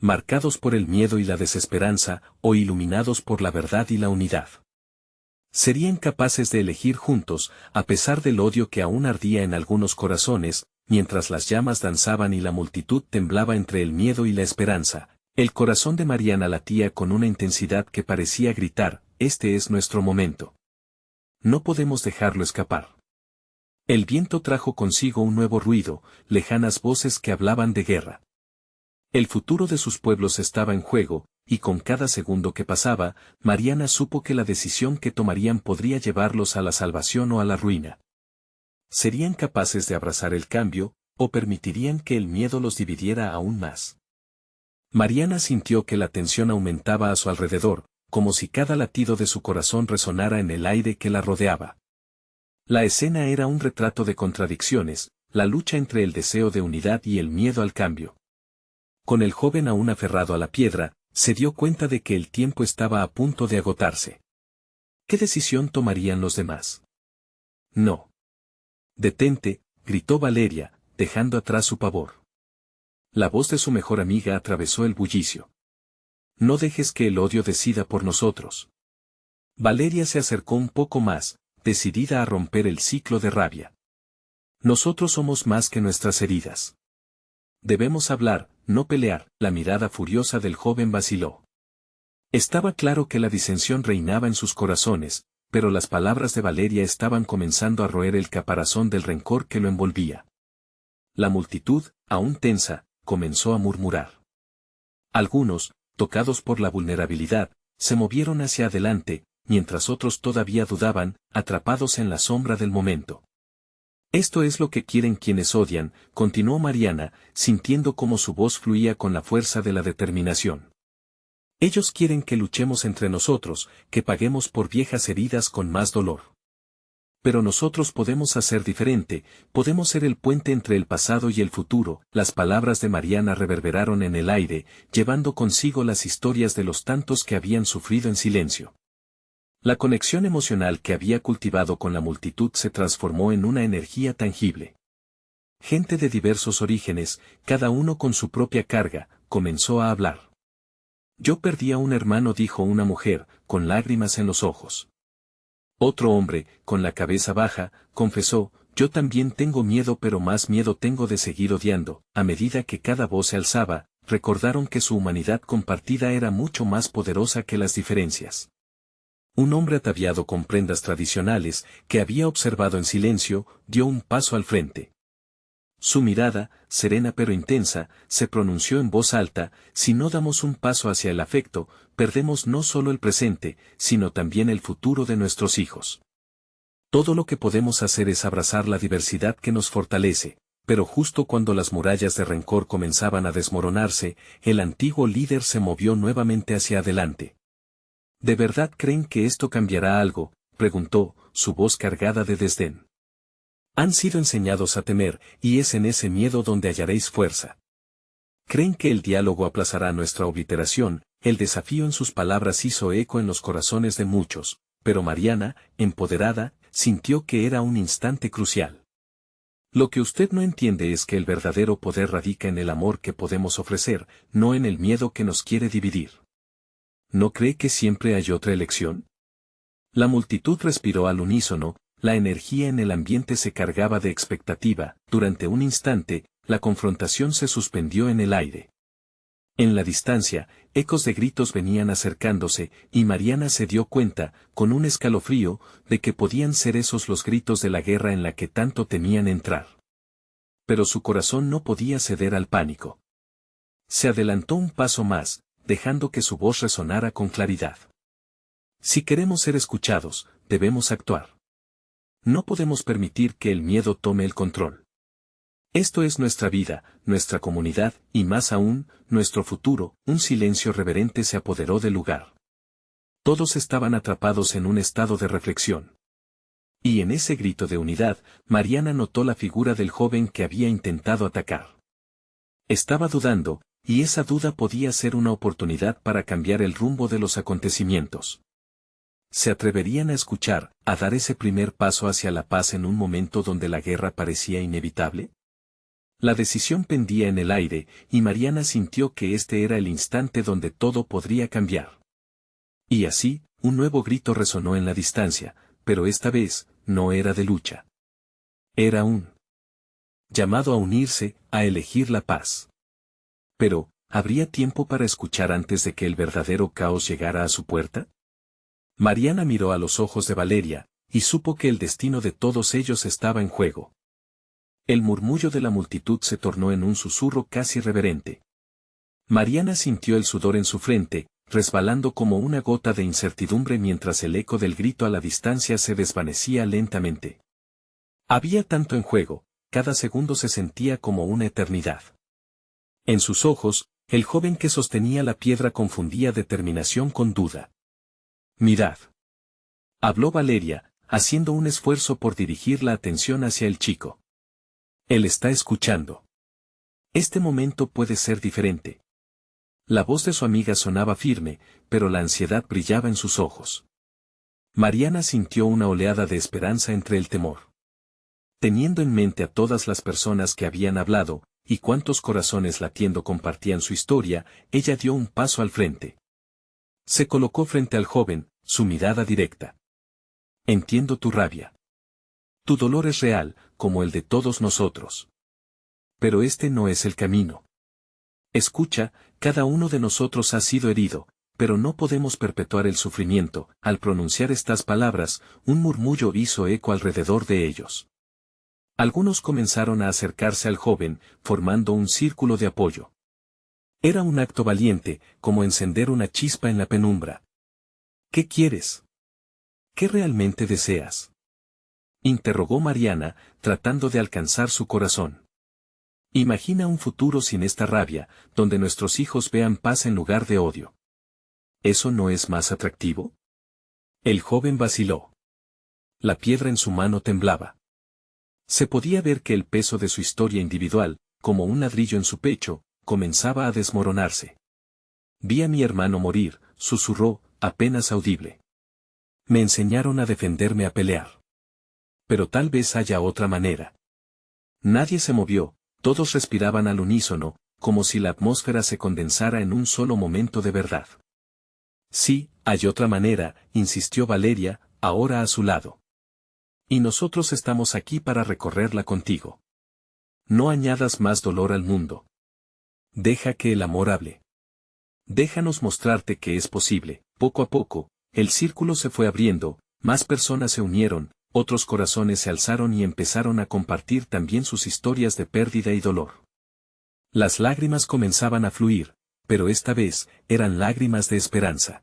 Marcados por el miedo y la desesperanza, o iluminados por la verdad y la unidad. Serían capaces de elegir juntos, a pesar del odio que aún ardía en algunos corazones, mientras las llamas danzaban y la multitud temblaba entre el miedo y la esperanza. El corazón de Mariana latía con una intensidad que parecía gritar, este es nuestro momento. No podemos dejarlo escapar. El viento trajo consigo un nuevo ruido, lejanas voces que hablaban de guerra. El futuro de sus pueblos estaba en juego, y con cada segundo que pasaba, Mariana supo que la decisión que tomarían podría llevarlos a la salvación o a la ruina. ¿Serían capaces de abrazar el cambio, o permitirían que el miedo los dividiera aún más? Mariana sintió que la tensión aumentaba a su alrededor, como si cada latido de su corazón resonara en el aire que la rodeaba. La escena era un retrato de contradicciones, la lucha entre el deseo de unidad y el miedo al cambio. Con el joven aún aferrado a la piedra, se dio cuenta de que el tiempo estaba a punto de agotarse. ¿Qué decisión tomarían los demás? No. Detente, gritó Valeria, dejando atrás su pavor. La voz de su mejor amiga atravesó el bullicio. No dejes que el odio decida por nosotros. Valeria se acercó un poco más, decidida a romper el ciclo de rabia. Nosotros somos más que nuestras heridas. Debemos hablar, no pelear. La mirada furiosa del joven vaciló. Estaba claro que la disensión reinaba en sus corazones, pero las palabras de Valeria estaban comenzando a roer el caparazón del rencor que lo envolvía. La multitud, aún tensa, comenzó a murmurar. Algunos, tocados por la vulnerabilidad, se movieron hacia adelante, mientras otros todavía dudaban, atrapados en la sombra del momento. Esto es lo que quieren quienes odian, continuó Mariana, sintiendo cómo su voz fluía con la fuerza de la determinación. Ellos quieren que luchemos entre nosotros, que paguemos por viejas heridas con más dolor. Pero nosotros podemos hacer diferente, podemos ser el puente entre el pasado y el futuro. Las palabras de Mariana reverberaron en el aire, llevando consigo las historias de los tantos que habían sufrido en silencio. La conexión emocional que había cultivado con la multitud se transformó en una energía tangible. Gente de diversos orígenes, cada uno con su propia carga, comenzó a hablar. Yo perdí a un hermano, dijo una mujer, con lágrimas en los ojos. Otro hombre, con la cabeza baja, confesó, yo también tengo miedo, pero más miedo tengo de seguir odiando. A medida que cada voz se alzaba, recordaron que su humanidad compartida era mucho más poderosa que las diferencias. Un hombre ataviado con prendas tradicionales, que había observado en silencio, dio un paso al frente. Su mirada, serena pero intensa, se pronunció en voz alta: si no damos un paso hacia el afecto, perdemos no solo el presente, sino también el futuro de nuestros hijos. Todo lo que podemos hacer es abrazar la diversidad que nos fortalece, pero justo cuando las murallas de rencor comenzaban a desmoronarse, el antiguo líder se movió nuevamente hacia adelante. ¿De verdad creen que esto cambiará algo?, preguntó, su voz cargada de desdén. Han sido enseñados a temer, y es en ese miedo donde hallaréis fuerza. ¿Creen que el diálogo aplazará nuestra obliteración? El desafío en sus palabras hizo eco en los corazones de muchos, pero Mariana, empoderada, sintió que era un instante crucial. Lo que usted no entiende es que el verdadero poder radica en el amor que podemos ofrecer, no en el miedo que nos quiere dividir. ¿No cree que siempre hay otra elección? La multitud respiró al unísono. La energía en el ambiente se cargaba de expectativa. Durante un instante, la confrontación se suspendió en el aire. En la distancia, ecos de gritos venían acercándose, y Mariana se dio cuenta, con un escalofrío, de que podían ser esos los gritos de la guerra en la que tanto temían entrar. Pero su corazón no podía ceder al pánico. Se adelantó un paso más, dejando que su voz resonara con claridad. Si queremos ser escuchados, debemos actuar. No podemos permitir que el miedo tome el control. Esto es nuestra vida, nuestra comunidad, y más aún, nuestro futuro. Un silencio reverente se apoderó del lugar. Todos estaban atrapados en un estado de reflexión. Y en ese grito de unidad, Mariana notó la figura del joven que había intentado atacar. Estaba dudando, y esa duda podía ser una oportunidad para cambiar el rumbo de los acontecimientos. ¿Se atreverían a escuchar, a dar ese primer paso hacia la paz en un momento donde la guerra parecía inevitable? La decisión pendía en el aire, y Mariana sintió que este era el instante donde todo podría cambiar. Y así, un nuevo grito resonó en la distancia, pero esta vez, no era de lucha. Era un llamado a unirse, a elegir la paz. Pero, ¿habría tiempo para escuchar antes de que el verdadero caos llegara a su puerta? Mariana miró a los ojos de Valeria, y supo que el destino de todos ellos estaba en juego. El murmullo de la multitud se tornó en un susurro casi reverente. Mariana sintió el sudor en su frente, resbalando como una gota de incertidumbre mientras el eco del grito a la distancia se desvanecía lentamente. Había tanto en juego, cada segundo se sentía como una eternidad. En sus ojos, el joven que sostenía la piedra confundía determinación con duda. Mirad. Habló Valeria, haciendo un esfuerzo por dirigir la atención hacia el chico. Él está escuchando. Este momento puede ser diferente. La voz de su amiga sonaba firme, pero la ansiedad brillaba en sus ojos. Mariana sintió una oleada de esperanza entre el temor. Teniendo en mente a todas las personas que habían hablado, y cuántos corazones latiendo compartían su historia, ella dio un paso al frente. Se colocó frente al joven, su mirada directa. Entiendo tu rabia. Tu dolor es real, como el de todos nosotros. Pero este no es el camino. Escucha, cada uno de nosotros ha sido herido, pero no podemos perpetuar el sufrimiento. Al pronunciar estas palabras, un murmullo hizo eco alrededor de ellos. Algunos comenzaron a acercarse al joven, formando un círculo de apoyo. Era un acto valiente, como encender una chispa en la penumbra. ¿Qué quieres? ¿Qué realmente deseas?, interrogó Mariana, tratando de alcanzar su corazón. Imagina un futuro sin esta rabia, donde nuestros hijos vean paz en lugar de odio. ¿Eso no es más atractivo? El joven vaciló. La piedra en su mano temblaba. Se podía ver que el peso de su historia individual, como un ladrillo en su pecho, comenzaba a desmoronarse. Vi a mi hermano morir, susurró, apenas audible. Me enseñaron a defenderme a pelear. Pero tal vez haya otra manera. Nadie se movió, todos respiraban al unísono, como si la atmósfera se condensara en un solo momento de verdad. Sí, hay otra manera, insistió Valeria, ahora a su lado. Y nosotros estamos aquí para recorrerla contigo. No añadas más dolor al mundo. Deja que el amor hable. Déjanos mostrarte que es posible. Poco a poco, el círculo se fue abriendo, más personas se unieron, otros corazones se alzaron y empezaron a compartir también sus historias de pérdida y dolor. Las lágrimas comenzaban a fluir, pero esta vez, eran lágrimas de esperanza.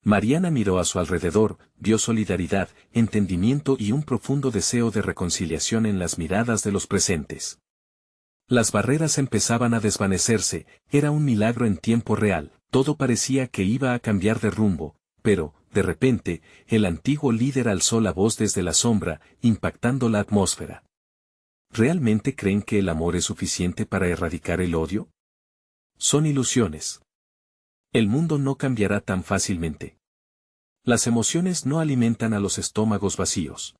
Mariana miró a su alrededor, vio solidaridad, entendimiento y un profundo deseo de reconciliación en las miradas de los presentes. Las barreras empezaban a desvanecerse, era un milagro en tiempo real, todo parecía que iba a cambiar de rumbo, pero, de repente, el antiguo líder alzó la voz desde la sombra, impactando la atmósfera. ¿Realmente creen que el amor es suficiente para erradicar el odio? Son ilusiones. El mundo no cambiará tan fácilmente. Las emociones no alimentan a los estómagos vacíos.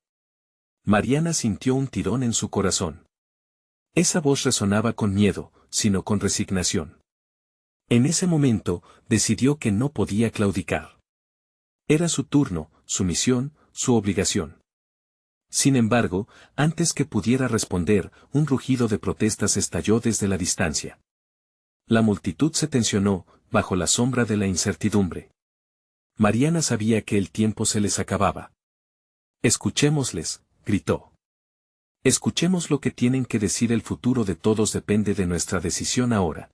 Mariana sintió un tirón en su corazón. Esa voz resonaba con miedo, sino con resignación. En ese momento, decidió que no podía claudicar. Era su turno, su misión, su obligación. Sin embargo, antes que pudiera responder, un rugido de protestas estalló desde la distancia. La multitud se tensionó, bajo la sombra de la incertidumbre. Mariana sabía que el tiempo se les acababa. Escuchémosles, gritó. Escuchemos lo que tienen que decir, el futuro de todos depende de nuestra decisión ahora.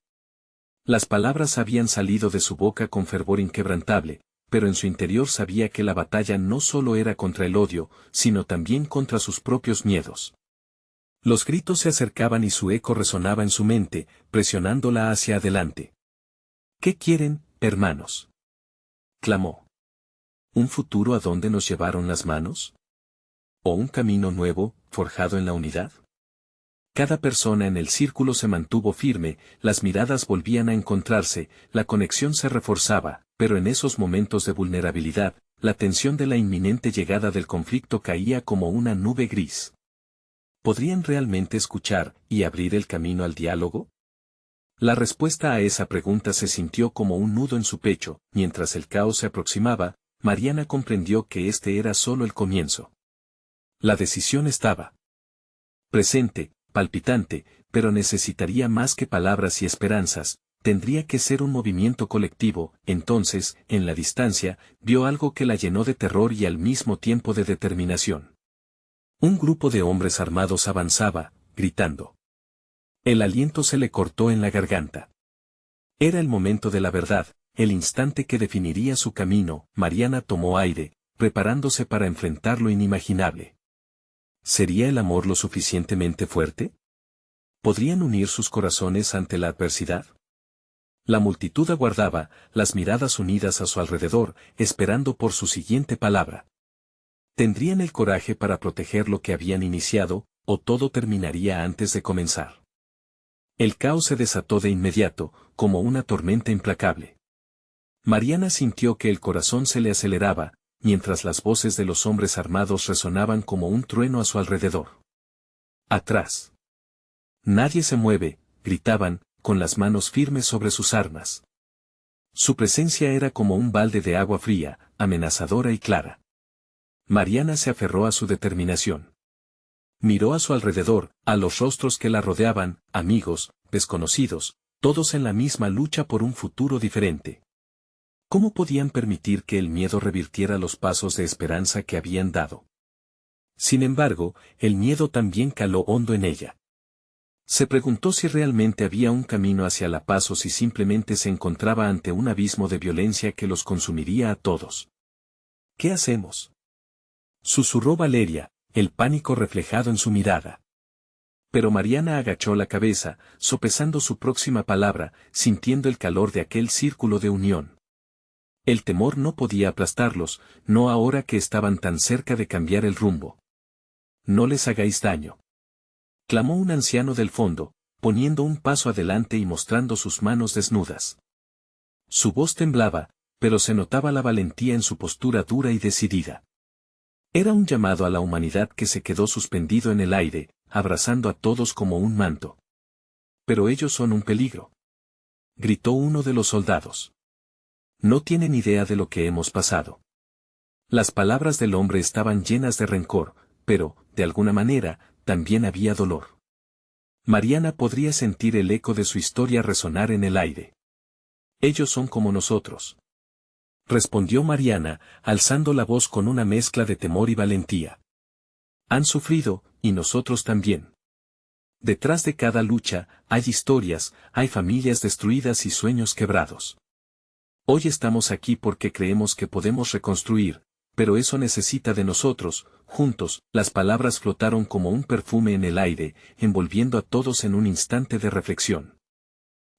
Las palabras habían salido de su boca con fervor inquebrantable, pero en su interior sabía que la batalla no solo era contra el odio, sino también contra sus propios miedos. Los gritos se acercaban y su eco resonaba en su mente, presionándola hacia adelante. ¿Qué quieren, hermanos?, clamó. ¿Un futuro a donde nos llevaron las manos? ¿O un camino nuevo, forjado en la unidad? Cada persona en el círculo se mantuvo firme, las miradas volvían a encontrarse, la conexión se reforzaba, pero en esos momentos de vulnerabilidad, la tensión de la inminente llegada del conflicto caía como una nube gris. ¿Podrían realmente escuchar y abrir el camino al diálogo? La respuesta a esa pregunta se sintió como un nudo en su pecho. Mientras el caos se aproximaba, Mariana comprendió que este era solo el comienzo. La decisión estaba presente, palpitante, pero necesitaría más que palabras y esperanzas, tendría que ser un movimiento colectivo. Entonces, en la distancia, vio algo que la llenó de terror y al mismo tiempo de determinación. Un grupo de hombres armados avanzaba, gritando. El aliento se le cortó en la garganta. Era el momento de la verdad, el instante que definiría su camino. Mariana tomó aire, preparándose para enfrentar lo inimaginable. ¿Sería el amor lo suficientemente fuerte? ¿Podrían unir sus corazones ante la adversidad? La multitud aguardaba, las miradas unidas a su alrededor, esperando por su siguiente palabra. ¿Tendrían el coraje para proteger lo que habían iniciado, o todo terminaría antes de comenzar? El caos se desató de inmediato, como una tormenta implacable. Mariana sintió que el corazón se le aceleraba, mientras las voces de los hombres armados resonaban como un trueno a su alrededor. ¡Atrás! Nadie se mueve, gritaban, con las manos firmes sobre sus armas. Su presencia era como un balde de agua fría, amenazadora y clara. Mariana se aferró a su determinación. Miró a su alrededor, a los rostros que la rodeaban, amigos, desconocidos, todos en la misma lucha por un futuro diferente. ¿Cómo podían permitir que el miedo revirtiera los pasos de esperanza que habían dado? Sin embargo, el miedo también caló hondo en ella. Se preguntó si realmente había un camino hacia la paz o si simplemente se encontraba ante un abismo de violencia que los consumiría a todos. ¿Qué hacemos?, susurró Valeria, el pánico reflejado en su mirada. Pero Mariana agachó la cabeza, sopesando su próxima palabra, sintiendo el calor de aquel círculo de unión. El temor no podía aplastarlos, no ahora que estaban tan cerca de cambiar el rumbo. No les hagáis daño, clamó un anciano del fondo, poniendo un paso adelante y mostrando sus manos desnudas. Su voz temblaba, pero se notaba la valentía en su postura dura y decidida. Era un llamado a la humanidad que se quedó suspendido en el aire, abrazando a todos como un manto. Pero ellos son un peligro, gritó uno de los soldados. No tienen idea de lo que hemos pasado. Las palabras del hombre estaban llenas de rencor, pero, de alguna manera, también había dolor. Mariana podría sentir el eco de su historia resonar en el aire. Ellos son como nosotros, respondió Mariana, alzando la voz con una mezcla de temor y valentía. Han sufrido, y nosotros también. Detrás de cada lucha, hay historias, hay familias destruidas y sueños quebrados. Hoy estamos aquí porque creemos que podemos reconstruir, pero eso necesita de nosotros, juntos. Las palabras flotaron como un perfume en el aire, envolviendo a todos en un instante de reflexión.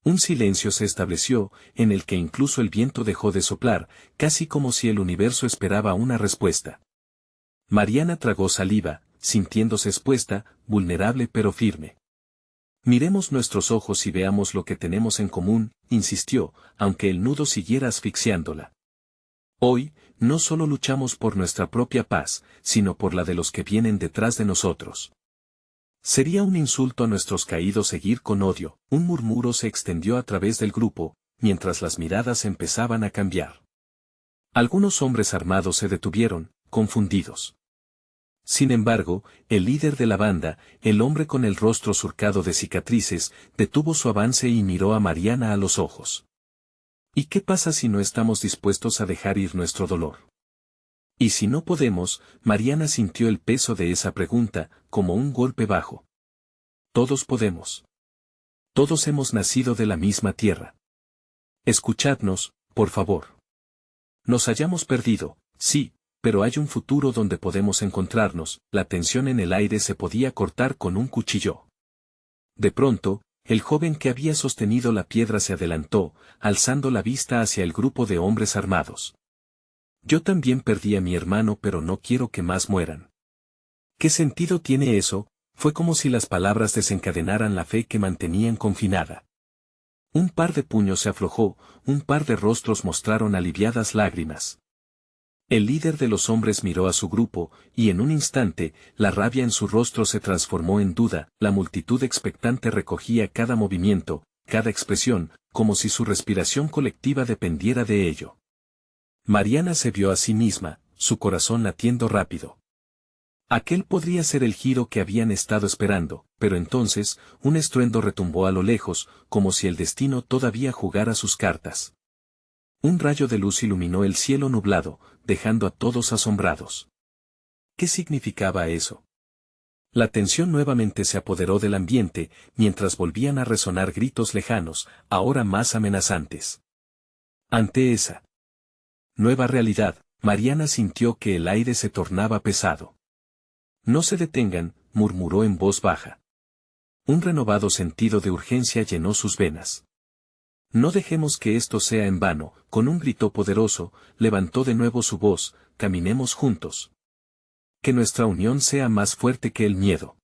Un silencio se estableció, en el que incluso el viento dejó de soplar, casi como si el universo esperaba una respuesta. Mariana tragó saliva, sintiéndose expuesta, vulnerable pero firme. Miremos nuestros ojos y veamos lo que tenemos en común, insistió, aunque el nudo siguiera asfixiándola. Hoy, no solo luchamos por nuestra propia paz, sino por la de los que vienen detrás de nosotros. Sería un insulto a nuestros caídos seguir con odio. Un murmuro se extendió a través del grupo, mientras las miradas empezaban a cambiar. Algunos hombres armados se detuvieron, confundidos. Sin embargo, el líder de la banda, el hombre con el rostro surcado de cicatrices, detuvo su avance y miró a Mariana a los ojos. ¿Y qué pasa si no estamos dispuestos a dejar ir nuestro dolor? Y si no podemos, Mariana sintió el peso de esa pregunta, como un golpe bajo. Todos podemos. Todos hemos nacido de la misma tierra. Escuchadnos, por favor. Nos hayamos perdido, sí, pero hay un futuro donde podemos encontrarnos. La tensión en el aire se podía cortar con un cuchillo. De pronto, el joven que había sostenido la piedra se adelantó, alzando la vista hacia el grupo de hombres armados. Yo también perdí a mi hermano, pero no quiero que más mueran. ¿Qué sentido tiene eso? Fue como si las palabras desencadenaran la fe que mantenían confinada. Un par de puños se aflojó, un par de rostros mostraron aliviadas lágrimas. El líder de los hombres miró a su grupo, y en un instante, la rabia en su rostro se transformó en duda. La multitud expectante recogía cada movimiento, cada expresión, como si su respiración colectiva dependiera de ello. Mariana se vio a sí misma, su corazón latiendo rápido. Aquel podría ser el giro que habían estado esperando, pero entonces, un estruendo retumbó a lo lejos, como si el destino todavía jugara sus cartas. Un rayo de luz iluminó el cielo nublado, dejando a todos asombrados. ¿Qué significaba eso? La tensión nuevamente se apoderó del ambiente, mientras volvían a resonar gritos lejanos, ahora más amenazantes. Ante esa nueva realidad, Mariana sintió que el aire se tornaba pesado. No se detengan, murmuró en voz baja. Un renovado sentido de urgencia llenó sus venas. No dejemos que esto sea en vano. Con un grito poderoso, levantó de nuevo su voz, caminemos juntos. Que nuestra unión sea más fuerte que el miedo.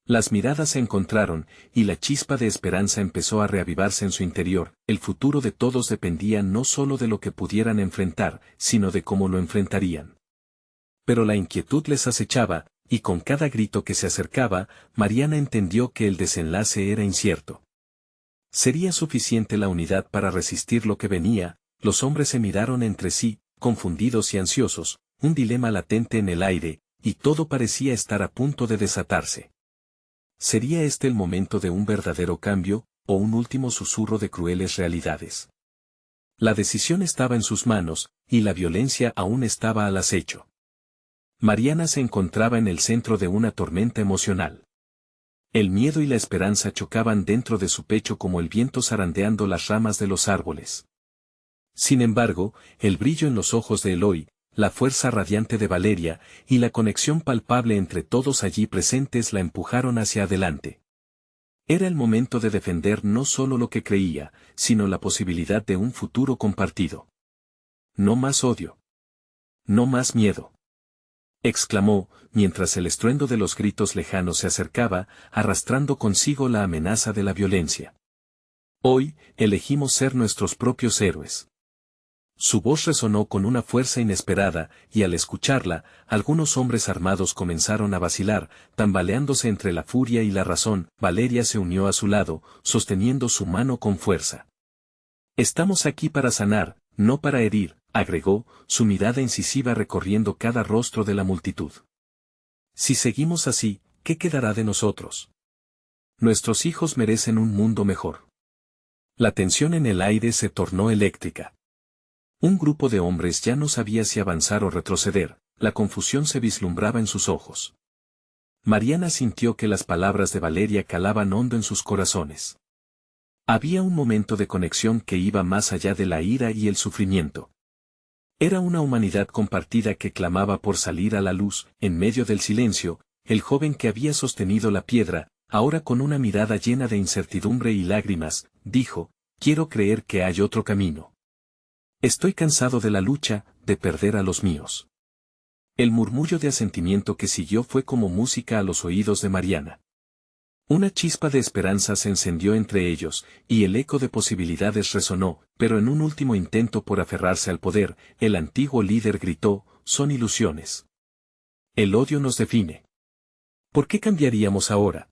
Las miradas se encontraron, y la chispa de esperanza empezó a reavivarse en su interior. El futuro de todos dependía no solo de lo que pudieran enfrentar, sino de cómo lo enfrentarían. Pero la inquietud les acechaba, y con cada grito que se acercaba, Mariana entendió que el desenlace era incierto. ¿Sería suficiente la unidad para resistir lo que venía? Los hombres se miraron entre sí, confundidos y ansiosos, un dilema latente en el aire, y todo parecía estar a punto de desatarse. ¿Sería este el momento de un verdadero cambio, o un último susurro de crueles realidades? La decisión estaba en sus manos, y la violencia aún estaba al acecho. Mariana se encontraba en el centro de una tormenta emocional. El miedo y la esperanza chocaban dentro de su pecho como el viento zarandeando las ramas de los árboles. Sin embargo, el brillo en los ojos de Eloy, la fuerza radiante de Valeria, y la conexión palpable entre todos allí presentes la empujaron hacia adelante. Era el momento de defender no solo lo que creía, sino la posibilidad de un futuro compartido. No más odio. No más miedo. Exclamó, mientras el estruendo de los gritos lejanos se acercaba, arrastrando consigo la amenaza de la violencia. Hoy, elegimos ser nuestros propios héroes. Su voz resonó con una fuerza inesperada, y al escucharla, algunos hombres armados comenzaron a vacilar, tambaleándose entre la furia y la razón. Valeria se unió a su lado, sosteniendo su mano con fuerza. Estamos aquí para sanar, no para herir, agregó, su mirada incisiva recorriendo cada rostro de la multitud. Si seguimos así, ¿qué quedará de nosotros? Nuestros hijos merecen un mundo mejor. La tensión en el aire se tornó eléctrica. Un grupo de hombres ya no sabía si avanzar o retroceder, la confusión se vislumbraba en sus ojos. Mariana sintió que las palabras de Valeria calaban hondo en sus corazones. Había un momento de conexión que iba más allá de la ira y el sufrimiento. Era una humanidad compartida que clamaba por salir a la luz. En medio del silencio, el joven que había sostenido la piedra, ahora con una mirada llena de incertidumbre y lágrimas, dijo, «Quiero creer que hay otro camino. Estoy cansado de la lucha, de perder a los míos». El murmullo de asentimiento que siguió fue como música a los oídos de Mariana. Una chispa de esperanza se encendió entre ellos, y el eco de posibilidades resonó, pero en un último intento por aferrarse al poder, el antiguo líder gritó, «Son ilusiones. El odio nos define. ¿Por qué cambiaríamos ahora?».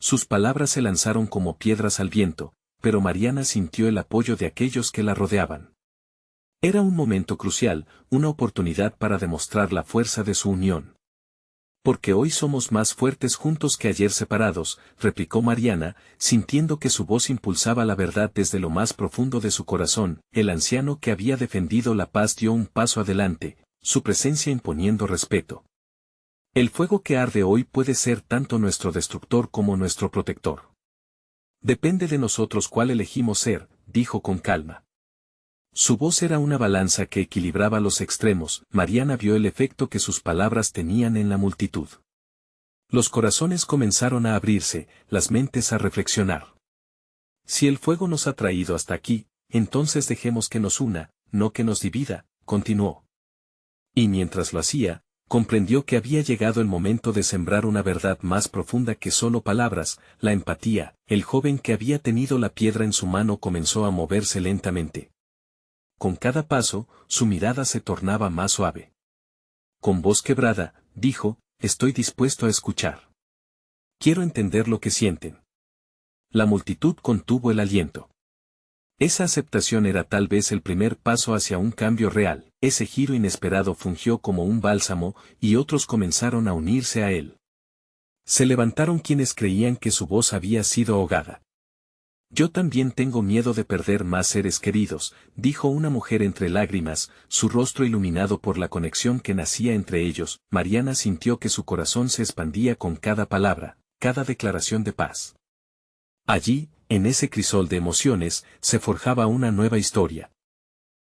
Sus palabras se lanzaron como piedras al viento, pero Mariana sintió el apoyo de aquellos que la rodeaban. Era un momento crucial, una oportunidad para demostrar la fuerza de su unión. «Porque hoy somos más fuertes juntos que ayer separados», replicó Mariana, sintiendo que su voz impulsaba la verdad desde lo más profundo de su corazón. El anciano que había defendido la paz dio un paso adelante, su presencia imponiendo respeto. «El fuego que arde hoy puede ser tanto nuestro destructor como nuestro protector. Depende de nosotros cuál elegimos ser», dijo con calma. Su voz era una balanza que equilibraba los extremos. Mariana vio el efecto que sus palabras tenían en la multitud. Los corazones comenzaron a abrirse, las mentes a reflexionar. «Si el fuego nos ha traído hasta aquí, entonces dejemos que nos una, no que nos divida», continuó. Y mientras lo hacía, comprendió que había llegado el momento de sembrar una verdad más profunda que solo palabras, la empatía. El joven que había tenido la piedra en su mano comenzó a moverse lentamente. Con cada paso, su mirada se tornaba más suave. Con voz quebrada, dijo, «Estoy dispuesto a escuchar. Quiero entender lo que sienten». La multitud contuvo el aliento. Esa aceptación era tal vez el primer paso hacia un cambio real. Ese giro inesperado fungió como un bálsamo, y otros comenzaron a unirse a él. Se levantaron quienes creían que su voz había sido ahogada. «Yo también tengo miedo de perder más seres queridos», dijo una mujer entre lágrimas, su rostro iluminado por la conexión que nacía entre ellos. Mariana sintió que su corazón se expandía con cada palabra, cada declaración de paz. Allí, en ese crisol de emociones, se forjaba una nueva historia.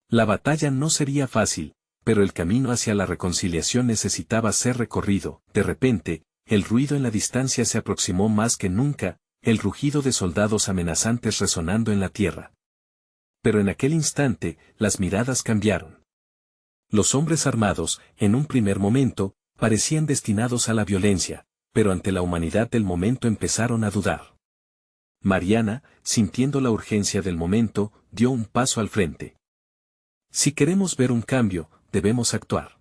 La batalla no sería fácil, pero el camino hacia la reconciliación necesitaba ser recorrido. De repente, el ruido en la distancia se aproximó más que nunca, el rugido de soldados amenazantes resonando en la tierra. Pero en aquel instante, las miradas cambiaron. Los hombres armados, en un primer momento, parecían destinados a la violencia, pero ante la humanidad del momento empezaron a dudar. Mariana, sintiendo la urgencia del momento, dio un paso al frente. «Si queremos ver un cambio, debemos actuar.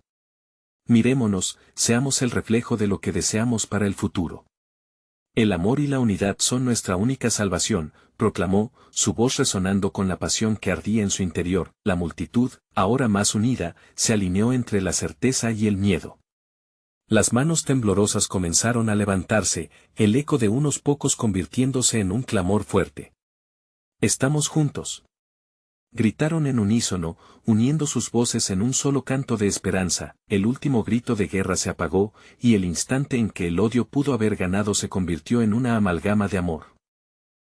Mirémonos, seamos el reflejo de lo que deseamos para el futuro. El amor y la unidad son nuestra única salvación», proclamó, su voz resonando con la pasión que ardía en su interior. La multitud, ahora más unida, se alineó entre la certeza y el miedo. Las manos temblorosas comenzaron a levantarse, el eco de unos pocos convirtiéndose en un clamor fuerte. «Estamos juntos», gritaron en unísono, uniendo sus voces en un solo canto de esperanza. El último grito de guerra se apagó, y el instante en que el odio pudo haber ganado se convirtió en una amalgama de amor.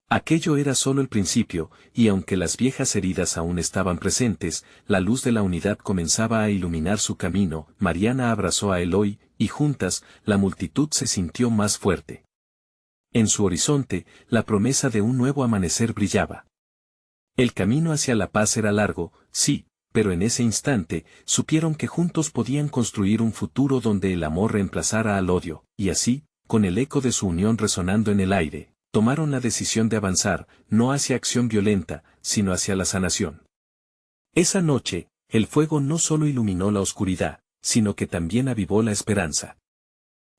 Aquello era solo el principio, y aunque las viejas heridas aún estaban presentes, la luz de la unidad comenzaba a iluminar su camino. Mariana abrazó a Eloy, y juntas, la multitud se sintió más fuerte. En su horizonte, la promesa de un nuevo amanecer brillaba. El camino hacia la paz era largo, sí, pero en ese instante, supieron que juntos podían construir un futuro donde el amor reemplazara al odio, y así, con el eco de su unión resonando en el aire, tomaron la decisión de avanzar, no hacia acción violenta, sino hacia la sanación. Esa noche, el fuego no solo iluminó la oscuridad, sino que también avivó la esperanza.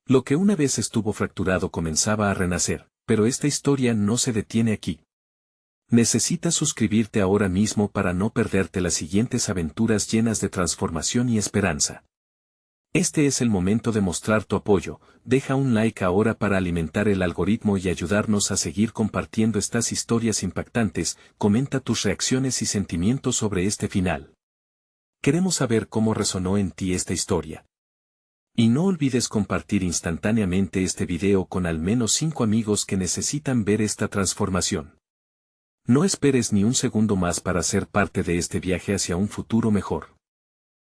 Lo que una vez estuvo fracturado comenzaba a renacer, pero esta historia no se detiene aquí. Necesitas suscribirte ahora mismo para no perderte las siguientes aventuras llenas de transformación y esperanza. Este es el momento de mostrar tu apoyo, deja un like ahora para alimentar el algoritmo y ayudarnos a seguir compartiendo estas historias impactantes, comenta tus reacciones y sentimientos sobre este final. Queremos saber cómo resonó en ti esta historia. Y no olvides compartir instantáneamente este video con al menos 5 amigos que necesitan ver esta transformación. No esperes ni un segundo más para ser parte de este viaje hacia un futuro mejor.